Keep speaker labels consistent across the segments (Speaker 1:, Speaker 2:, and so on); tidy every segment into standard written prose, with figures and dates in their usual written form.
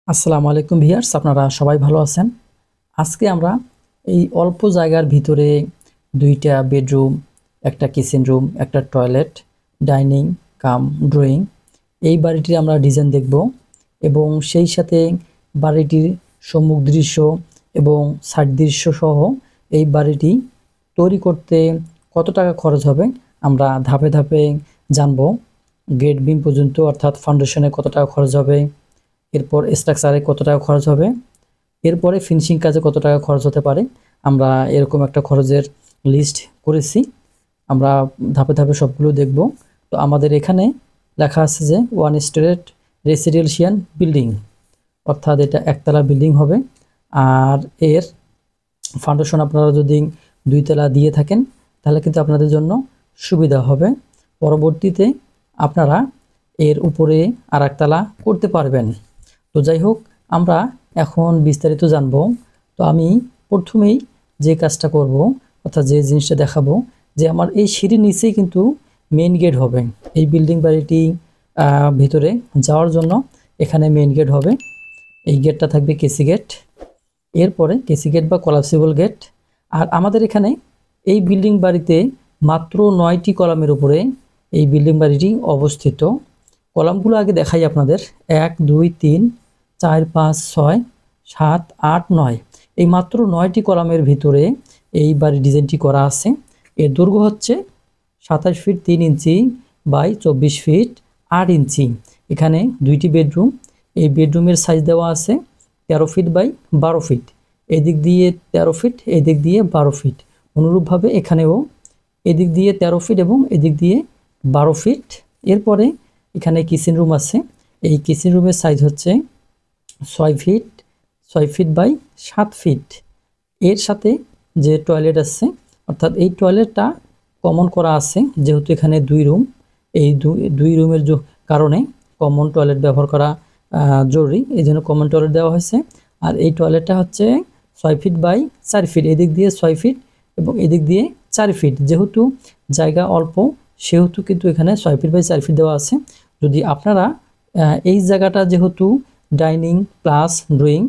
Speaker 1: আসসালামু আলাইকুম ভিউয়ার্স, আপনারা সবাই ভালো আছেন। আজকে আমরা এই অল্প জায়গার ভিতরে দুইটা বেডরুম, একটা কিচেন রুম, একটা টয়লেট, ডাইনিং কাম ড্রয়িং এই বাড়িটির আমরা ডিজাইন দেখব এবং সেই সাথে বাড়িটির সম্মুখ দৃশ্য এবং সাইড দৃশ্য সহ এই বাড়িটি তৈরি করতে কত টাকা খরচ হবে আমরা ধাপে ধাপে জানব। গেট বিম পর্যন্ত অর্থাৎ ফাউন্ডেশনে কত টাকা খরচ হবে, এরপর স্ট্রাকচারে কত টাকা খরচ হবে, এরপরে ফিনিশিং কাজে কত টাকা খরচ হতে পারে। আমরা এরকম একটা খরচের লিস্ট করেছি, আমরা ধাপে ধাপে সবগুলো দেখব। তো আমাদের এখানে লেখা আছে যে 1 স্টোরেড রেসিডেন্সিয়াল বিল্ডিং, অর্থাৎ এটা একতলা বিল্ডিং হবে। আর এর ফাউন্ডেশন আপনারা যদি 2 তলা দিয়ে থাকেন তাহলে কিন্তু আপনাদের জন্য সুবিধা হবে। পরবর্তীতে আপনারা এর উপরে আর একতলা করতে পারবেন। তো যাই হোক, আমরা এখন বিস্তারিত জানব। তো আমি প্রথমেই যে কাজটা করব, অর্থাৎ যে জিনিসটা দেখাবো, যে আমার এই সিঁড়ির নিচেই কিন্তু মেইন গেট হবে। এই বিল্ডিং বাড়িটি ভিতরে যাওয়ার জন্য এখানে মেইন গেট হবে। এই গেটটা থাকবে কেসি গেট, এরপরে কেসি গেট বা কলাপসিবল গেট। আর আমাদের এখানে এই বিল্ডিং বাড়িতে মাত্র 9টি কলামের উপরে এই বিল্ডিং বাড়িটি অবস্থিত। কলামগুলো আগে দেখাই আপনাদের, 1 2 3 4 5 6 7 8 9, এই মাত্র 9টি কলামের ভিতরে এই বাড়ির ডিজাইনটি করা আছে। এর দৈর্ঘ্য হচ্ছে 27 ফিট 3 ইঞ্চি বাই 24 ফিট 8 ইঞ্চি। এখানে 2টি বেডরুম, এই বেডরুমের সাইজ দেওয়া আছে 13 ফিট বাই 12 ফিট, এদিক দিয়ে 13 ফিট, এদিক দিয়ে 12 ফিট। অনুরূপভাবে এখানেও এদিক দিয়ে 13 ফিট এবং এদিক দিয়ে 12 ফিট। এরপরে এখানে কিচেন রুম আছে, এই কিচেন রুমের সাইজ হচ্ছে 6 ফিট বাই 7 ফিট। এর সাথে যে টয়লেট আছে, অর্থাৎ এই টয়লেটটা কমন করা আছে, যেহেতু এখানে 2 রুম, এই দুই রুমের কারণে কমন টয়লেট ব্যবহার করা জরুরি, এই জন্য কমন টয়লেট দেওয়া হয়েছে। আর এই টয়লেটটা হচ্ছে 6 ফিট বাই 4 ফিট, এদিক দিয়ে 6 ফিট এবং এদিক দিয়ে 4 ফিট। যেহেতু জায়গা অল্প সেহেতু কিন্তু এখানে 6 ফিট বাই 4 ফিট দেওয়া আছে। যদি আপনারা এই জায়গাটা যেহেতু ডাইনিং প্লাস ড্রয়িং,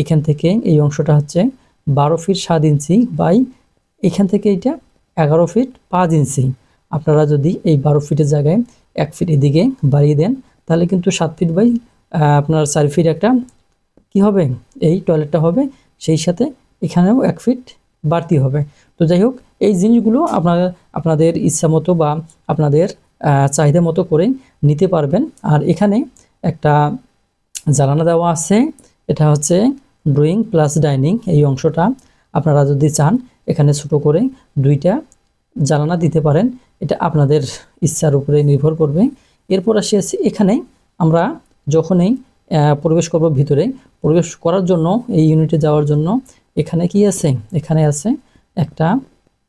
Speaker 1: এখান থেকে এই অংশটা হচ্ছে 12 ফিট 7 ইঞ্চি বাই এখান থেকে এটা 11 ফিট 5 ইঞ্চি। আপনারা যদি এই 12 ফিটের জায়গায় 1 ফিট এদিকে বাড়িয়ে দেন তাহলে কিন্তু 7 ফিট বাই আপনার 4 ফিট একটা কি হবে, এই টয়লেটটা হবে। সেই সাথে এখানেও 1 ফিট বাড়তি হবে। তো যাই হোক, এই জিনিসগুলো আপনাদের ইচ্ছা মতো বা আপনাদের চাহিদা মতো করে নিতে পারবেন। আর এখানে একটা জানালা দেওয়া আছে, এটা হচ্ছে ড্রয়িং প্লাস ডাইনিং। এই অংশটা আপনারা যদি চান এখানে ছোট করে 2টা জানালা দিতে পারেন, এটা আপনাদের ইচ্ছার উপরে নির্ভর করবে। এরপর আসি এখানে আমরা যখনই প্রবেশ করব, ভিতরে প্রবেশ করার জন্য এই ইউনিটে যাওয়ার জন্য এখানে কি আছে, এখানে আছে একটা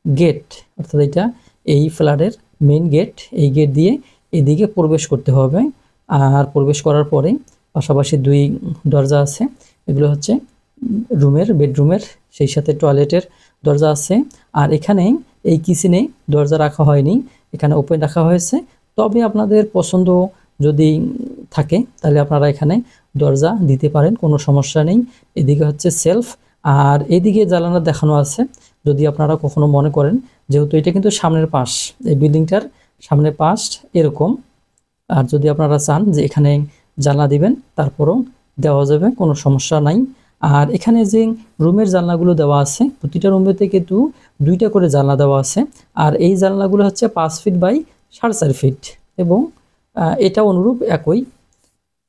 Speaker 1: গেট, অর্থাৎ এটা এই ফ্ল্যাটের মেইন গেট। এই গেট দিয়ে এদিকে প্রবেশ করতে হবে। আর প্রবেশ করার পরে পাশাপাশি 2 দরজা আছে, এগুলো হচ্ছে বেডরুমের, সেই সাথে টয়লেটের দরজা আছে। আর এখানে এই কিচেনে দরজা রাখা হয়নি, এখানে ওপেন রাখা হয়েছে। তবে আপনাদের পছন্দ যদি থাকে তাহলে আপনারা এখানে দরজা দিতে পারেন, কোনো সমস্যা নেই। এদিকে হচ্ছে সেলফ, আর এদিকে জানালা দেখানো আছে। যদি আপনারা কখনো মনে করেন, যেহেতু এটা কিন্তু সামনের পাশ, এই বিল্ডিংটার সামনের পাশ এরকম, আর যদি আপনারা চান যে এখানে জানলা দিবেন তারপরও দেওয়া যাবে, কোনো সমস্যা নাই। আর এখানে যে রুমের জানলাগুলো দেওয়া আছে, প্রতিটা রুমেতে কিন্তু 2টা করে জানলা দেওয়া আছে। আর এই জানলাগুলো হচ্ছে 5 ফিট বাই 4.5 ফিট এবং এটা অনুরূপ একই।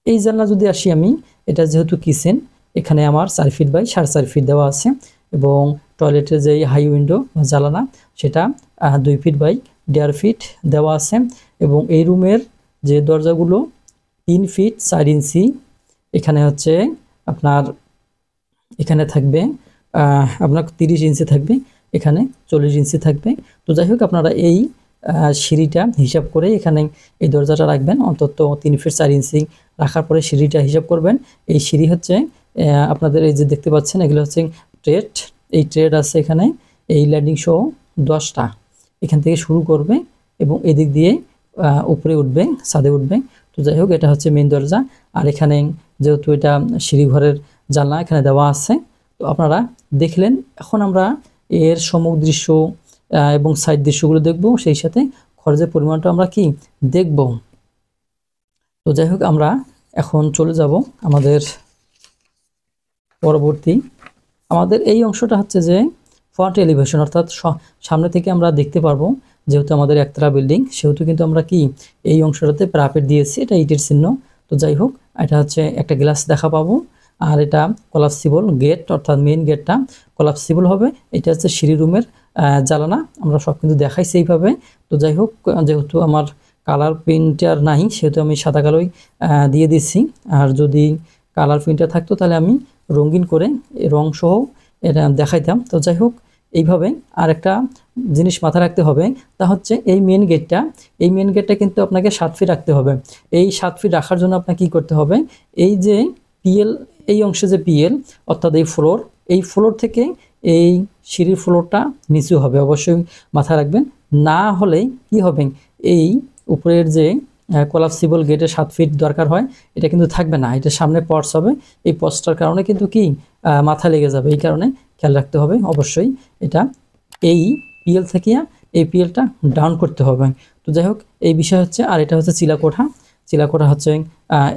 Speaker 1: এই জানলা যদি আসি আমি, এটা যেহেতু কিচেন, এখানে আমার 4 ফিট বাই 4.5 ফিট দেওয়া আছে এবং টয়লেটের যে হাই উইন্ডো বা জানালা সেটা 2 ফিট বাই 1.5 ফিট দেওয়া আছে। এবং এই রুমের যে দরজাগুলো 3 ফিট 4 ইঞ্চি, এখানে হচ্ছে আপনার এখানে থাকবে আপনার 30 ইঞ্চি থাকবে, এখানে 40 ইঞ্চি থাকবে। তো যাই হোক, আপনারা এই সিঁড়িটা হিসাব করে এখানে এই দরজাটা রাখবেন, অন্তত 3 ফিট 4 ইঞ্চি রাখার পরে সিঁড়িটা হিসাব করবেন। এই সিঁড়ি হচ্ছে আপনাদের এই যে দেখতে পাচ্ছেন, এগুলো হচ্ছে ট্রেড। এই ট্রেড আছে এখানে, এই ল্যান্ডিং সহ 10টা এখান থেকে শুরু করবে এবং এদিক দিয়ে উপরে উঠবে, ছাদে উঠবে। তো যাই হোক, এটা হচ্ছে মেন দরজা। আর এখানে যেহেতু এটা সিঁড়িঘরের জানলা এখানে দেওয়া আছে। তো আপনারা দেখলেন, এখন আমরা এর সম্মুখ দৃশ্য এবং সাইড দৃশ্যগুলো দেখব, সেই সাথে খরচের পরিমাণটা আমরা কি দেখব। তো যাই হোক, আমরা এখন চলে যাব আমাদের পরবর্তী। আমাদের এই অংশটা হচ্ছে যে ফ্রন্ট এলিভেশন, অর্থাৎ সামনে থেকে আমরা দেখতে পারবো। যেহেতু আমাদের একতলা বিল্ডিং, সেহেতু কিন্তু আমরা কি এই অংশটাতে প্যারাপেট দিয়েছি, এটা ইটের চিহ্ন। তো যাই হোক, এটা হচ্ছে একটা গ্লাস দেখা পাবো, আর এটা কলাপসিবল গেট, অর্থাৎ মেইন গেটটা কলাপসিবল হবে। এটা হচ্ছে সিঁড়ি রুমের জ্বালানা, আমরা সব কিন্তু দেখাইছি এইভাবে। তো যাই হোক, যেহেতু আমার কালার প্রিন্টার নাই, সেহেতু আমি সাদা কালোই দিয়ে দিচ্ছি। আর যদি কালার প্রিন্টার থাকতো তাহলে আমি রঙিন করে রং সহ এটা দেখাইতাম। তো যাই হোক, এইভাবে আর একটা জিনিস মাথায় রাখতে হবে, তা হচ্ছে এই মেন গেটটা কিন্তু আপনাকে 7 ফিট রাখতে হবে। এই 7 ফিট রাখার জন্য আপনাকে কী করতে হবে, এই যে পিএল, এই অংশে যে পিএল অর্থাৎ এই ফ্লোর থেকে এই সিঁড়ির ফ্লোরটা নিচু হবে, অবশ্যই মাথায় রাখবেন। না হলে কি হবে, এই উপরের যে কোলাপসিবল গেটে 7 ফিট দরকার হয়, এটা কিন্তু থাকবে না, এটা সামনে পর্স হবে। এই পর্সটার কারণে কিন্তু কি মাথা লেগে যাবে, এই কারণে খেয়াল রাখতে হবে অবশ্যই। এটা এই পিএল থেকে এই পিএলটা ডাউন করতে হবে। তো যাই হোক, এই বিষয় হচ্ছে। আর এটা হচ্ছে চিলাকোঠা হচ্ছে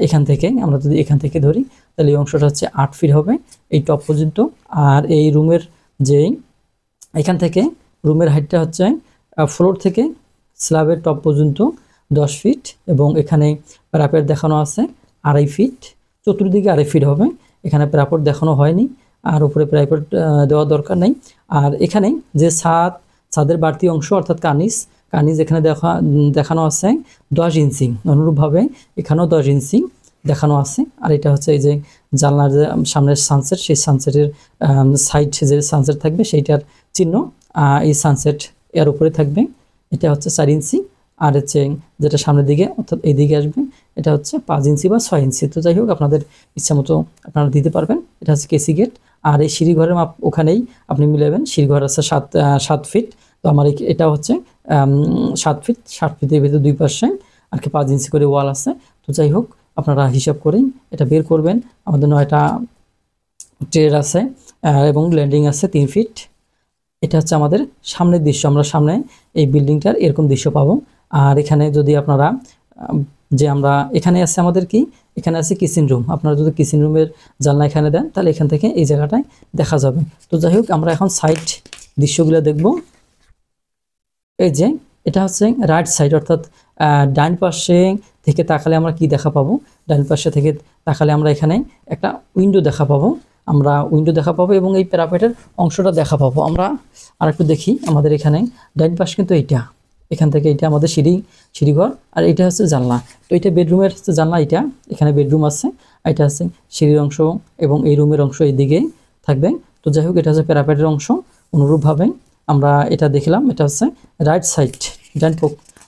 Speaker 1: এখান থেকে, আমরা যদি এখান থেকে ধরি তাহলে এই অংশটা হচ্ছে 8 ফিট হবে এই টপ পর্যন্ত। আর এই রুমের যে এখান থেকে রুমের হাইটটা হচ্ছে ফ্লোর থেকে স্ল্যাবের টপ পর্যন্ত 10 ফিট, এবং এখানে প্যারাপেট দেখানো আছে 2.5 ফিট, চতুর্দিকে 2.5 ফিট হবে। এখানে প্যারাপেট দেখানো হয়নি, আর উপরে প্যারাপেট দেওয়া দরকার নেই। আর এখানে যে ছাদের বাড়তি অংশ অর্থাৎ কার্নিস এখানে দেখানো আছে 10 ইঞ্চি, অনুরূপভাবে এখানেও 10 ইঞ্চি দেখানো আছে। আর এটা হচ্ছে এই যে জানলার যে সামনের সানসেট, সেই সানসেটের সাইড যে সানসেট থাকবে সেইটার চিহ্ন, এই সানসেট এর উপরে থাকবে। এটা হচ্ছে 4 ইঞ্চি, আর হচ্ছে যেটা সামনের দিকে অর্থাৎ এই দিকে আসবে এটা হচ্ছে 5 ইঞ্চি বা 6 ইঞ্চি। তো যাই হোক, আপনাদের ইচ্ছা মতো আপনারা দিতে পারবেন। এটা হচ্ছে কেসি গেট। আর এই সিঁড়িঘরের মাপ ওখানেই আপনি মিলাবেন। সিঁড়িঘর আছে 7 ফিট, তো আমার এটা হচ্ছে 7 ফিট, 7 ফিটের ভিতরে 2 পাশে আর কি 5 ইঞ্চি করে ওয়াল আছে। তো যাই হোক, আপনারা হিসাব করেই এটা বের করবেন। আমাদের 9টা ট্রেড আছে এবং ল্যান্ডিং আছে 3 ফিট। এটা হচ্ছে আমাদের সামনের দৃশ্য, আমরা সামনে এই বিল্ডিংটার এরকম দৃশ্য পাবো। আর এখানে যদি আপনারা যে আমরা এখানে আছে আমাদের কি, এখানে আছে কিচেন রুম। আপনারা যদি কিচেন রুমের জানলা এখানে দেন তাহলে এখান থেকে এই জায়গাটায় দেখা যাবে। তো যাই হোক, আমরা এখন সাইড দৃশ্যগুলো দেখব। এই যে এটা হচ্ছে রাইট সাইড, অর্থাৎ ডান পাশে থেকে তাকালে আমরা কি দেখা পাবো, ডান পাশে থেকে তাকালে আমরা এখানে একটা উইন্ডো দেখা পাবো, এবং এই প্যারাপেটের অংশটা দেখা পাবো। আমরা আর একটু দেখি, আমাদের এখানে ডান পাশ কিন্তু এখান থেকে এটা আমাদের সিঁড়িঘর, আর এটা হচ্ছে জানলা। তো এটা বেডরুমের হচ্ছে জানলা, এখানে বেডরুম আছে, এটা আছে সিঁড়ির অংশ, এবং এই রুমের অংশ এইদিকে থাকবে। তো যাই হোক, এটা হচ্ছে প্যারাপেটের অংশ। অনুরূপভাবে আমরা এটা দেখলাম, এটা হচ্ছে রাইট সাইড,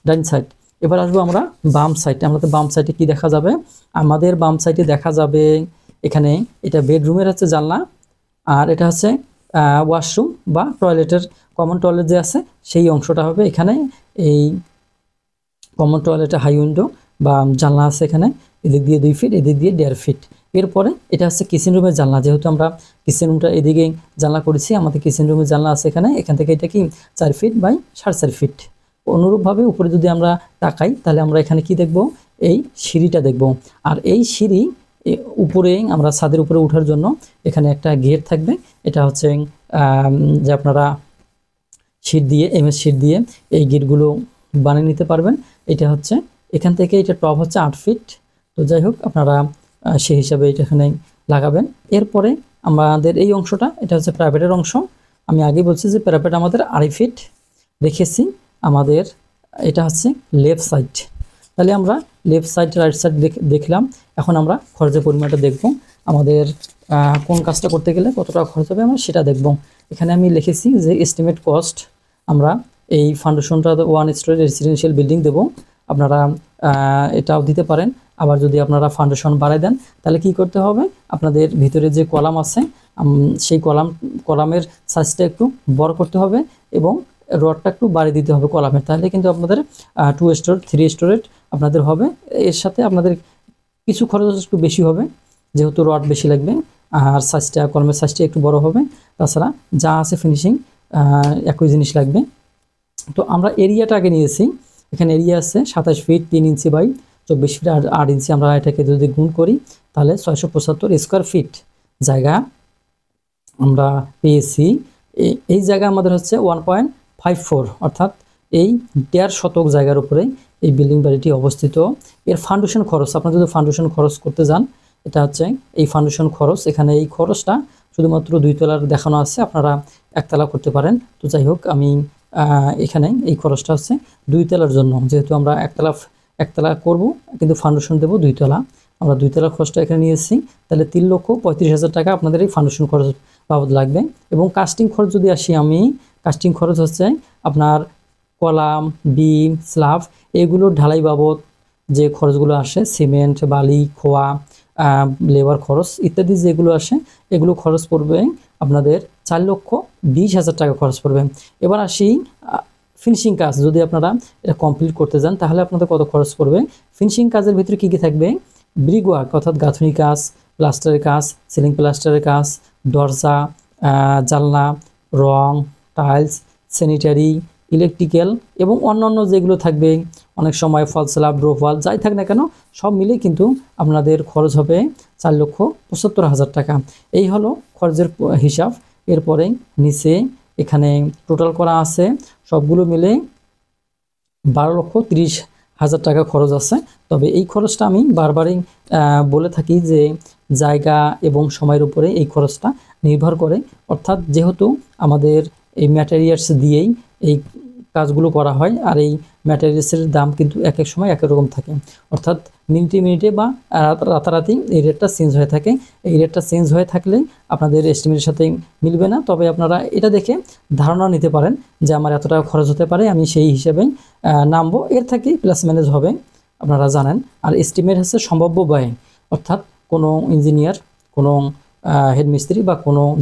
Speaker 1: ডান সাইড। এবার আসবো আমরা বাম সাইডে। আমাদের বাম সাইডে কি দেখা যাবে, আমাদের বাম সাইডে দেখা যাবে এখানে এটা বেডরুমের হচ্ছে জানলা, আর এটা হচ্ছে ওয়াশরুম বা টয়লেটের কমন টয়লেট যে আছে সেই অংশটা হবে এখানে। এই কমন টয়লেটে হাই উইন্ডো বা জানলা আছে এখানে, এদিক দিয়ে 2 ফিট, এদিক দিয়ে 1.5 ফিট। এরপরে এটা হচ্ছে কিচেন রুমের জানলা, যেহেতু আমরা কিচেন রুমটা এদিকে জানলা করেছি, আমাদের কিচেন রুমের জানলা আছে এখান থেকে এটা কি 4 ফিট বাই 4.5 ফিট। অনুরূপভাবে উপরে যদি আমরা তাকাই তাহলে আমরা এখানে কি দেখব, এই সিঁড়িটা দেখব। আর এই সিঁড়ি উপরে আমরা ছাদের উপরে ওঠার জন্য এখানে একটা গেট থাকবে। এটা হচ্ছে যে আপনারা MS শিট দিয়ে এই গেটগুলো বানিয়ে নিতে পারবেন। এটা হচ্ছে এখান থেকে এটা টপ হচ্ছে 8 ফিট। তো যাই হোক, আপনারা সেই হিসাবে এটা এখানে লাগাবেন। এরপরে আমাদের এই অংশটা, এটা হচ্ছে প্রাইভেটের অংশ। আমি আগে বলছি যে প্যারাপেট আমাদের 2.5 ফিট রেখেছি। আমাদের এটা হচ্ছে লেফট সাইড। তাহলে আমরা লেফট সাইড রাইট সাইড দেখলাম। এখন আমরা খরচের পরিমাণটা দেখব, আমাদের কোন কাজটা করতে গেলে কত টাকা খরচ হবে আমরা সেটা দেখব। এখানে আমি লিখেছি যে এস্টিমেট কস্ট, আমরা এই ফাউন্ডেশনটা 1 স্টোরি রেসিডেন্সিয়াল বিল্ডিং দেব। আপনারা এটাও দিতে পারেন। আবার যদি আপনারা ফাউন্ডেশন বাড়াই দেন তাহলে কি করতে হবে, আপনাদের ভিতরে যে কলাম আছে সেই কলামের সাইজটা একটু বড় করতে হবে, এবং রডটা একটু বাড়িয়ে দিতে হবে কলামের। তাহলে কিন্তু আপনাদের 2 স্টোর 3 স্টোরেজ আপনাদের হবে। এর সাথে আপনাদের কিছু খরচ একটু বেশি হবে, যেহেতু রড বেশি লাগবে আর সাইজটা কলমের সাইজটা একটু বড় হবে, তাছাড়া যা আছে ফিনিশিং একই জিনিস লাগবে। তো আমরা এরিয়াটা আগে নিয়েছি, এখানে এরিয়া আছে 27 ফিট 3 ইঞ্চি বাই 24 ফিট 8 ইঞ্চি। আমরা এটাকে যদি গুণ করি তাহলে 675 স্কোয়ার ফিট জায়গা আমরা পেয়েছি। এই জায়গা আমাদের হচ্ছে 1.54, অর্থাৎ এই 1.5 শতক জায়গার উপরে এই বিল্ডিং বাড়িটি অবস্থিত। এর ফাউন্ডেশন খরচ, আপনারা যদি ফাউন্ডেশন খরচ করতে যান, এটা হচ্ছে এই ফাউন্ডেশন খরচ। এখানে এই খরচটা শুধুমাত্র 2 তলার দেখানো আছে, আপনারা একতলা করতে পারেন। তো যাই হোক, আমি এখানে এই খরচটা হচ্ছে 2 তলার জন্য, যেহেতু আমরা একতলা করব কিন্তু ফাউন্ডেশন দেবো 2 তলা, আমরা 2 তলার খরচটা এখানে নিয়েছি। তাহলে 3,35,000 টাকা আপনাদের এই ফাউন্ডেশন খরচ বাবদ লাগবে। এবং কাস্টিং খরচ যদি আসি, আমি কাস্টিং খরচ হচ্ছে আপনার কলাম, বিম, স্ল্যাব এগুলো ঢালাই বাবদ যে খরচগুলো আসে, সিমেন্ট, বালি, খোয়া, লেবার খরচ ইত্যাদি যেগুলো আসে, এগুলো খরচ পড়বে আপনাদের 4,20,000 টাকা খরচ পড়বে। এবার আসি ফিনিশিং কাজ, যদি আপনারা এটা কমপ্লিট করতে যান তাহলে আপনাদের কত খরচ পড়বে। ফিনিশিং কাজের ভিতরে কী কী থাকবে? ব্রিক ওয়ার্ক অর্থাৎ গাঁথনি কাজ, প্লাস্টারের কাজ, সিলিং প্লাস্টারের কাজ, দরজা, জানলা, রং, টাইলস, স্যানিটারি, ইলেকট্রিক্যাল এবং অন্যান্য যেগুলো থাকবে, অনেক সময় ফল স্ল্যাব, রোফ ওয়াল যাই থাক না কেন, সব মিলে কিন্তু আপনাদের খরচ হবে 4,75,000 টাকা। এই হলো খরচের হিসাব। এরপরে নিচে এখানে টোটাল করা আছে সবগুলো মিলে 12,30,000 টাকা খরচ আছে। তবে এই খরচটা আমি বারবারই বলে থাকি যে জায়গা এবং সময়ের উপরে এই খরচটা নির্ভর করে। অর্থাৎ যেহেতু আমাদের এই ম্যাটেরিয়ালস দিয়েই এই কাজগুলো করা হয়, আর এই ম্যাটেরিয়ালসের দাম কিন্তু এক এক সময় এক রকম থাকে, অর্থাৎ মিনিটে মিনিটে বা রাতারাতি এই রেটটা চেঞ্জ হয়ে থাকে। এই রেটটা চেঞ্জ হয়ে থাকলে আপনাদের এস্টিমেটের সাথে মিলবে না। তবে আপনারা এটা দেখে ধারণা নিতে পারেন যে আমার এত টাকা খরচ হতে পারে, আমি সেই হিসেবেই নামবো, এর থেকে প্লাস ম্যানেজ হবে, আপনারা জানেন। আর এস্টিমেট হচ্ছে সম্ভাব্য ব্যয়, অর্থাৎ কোনো ইঞ্জিনিয়ার, কোনো হেডমিস্ত্রি বা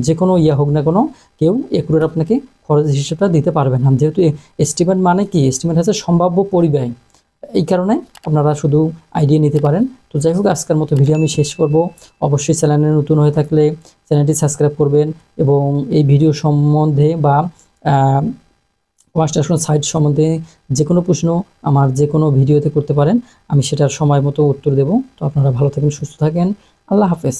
Speaker 1: যে কোনো হোক না কোনো কেউ একুরেট আপনাকে খরচ হিসেবটা দিতে পারবে না, যেহেতু এস্টিমেট মানে কি, এস্টিমেট হচ্ছে সম্ভাব্য পরিব্যয়। এই কারণে আপনারা শুধু আইডিয়া নিতে পারেন। তো যাই হোক, আজকের মতো ভিডিও আমি শেষ করব। অবশ্যই চ্যানেলে নতুন হয়ে থাকলে চ্যানেলটি সাবস্ক্রাইব করবেন এবং এই ভিডিও সম্বন্ধে বা কনস্ট্রাকশন সাইট সম্বন্ধে যে কোনো প্রশ্ন আমার যে কোনো ভিডিওতে করতে পারেন, আমি সেটার সময় মতো উত্তর দেব। তো আপনারা ভালো থাকেন, সুস্থ থাকেন, আল্লাহ হাফেজ।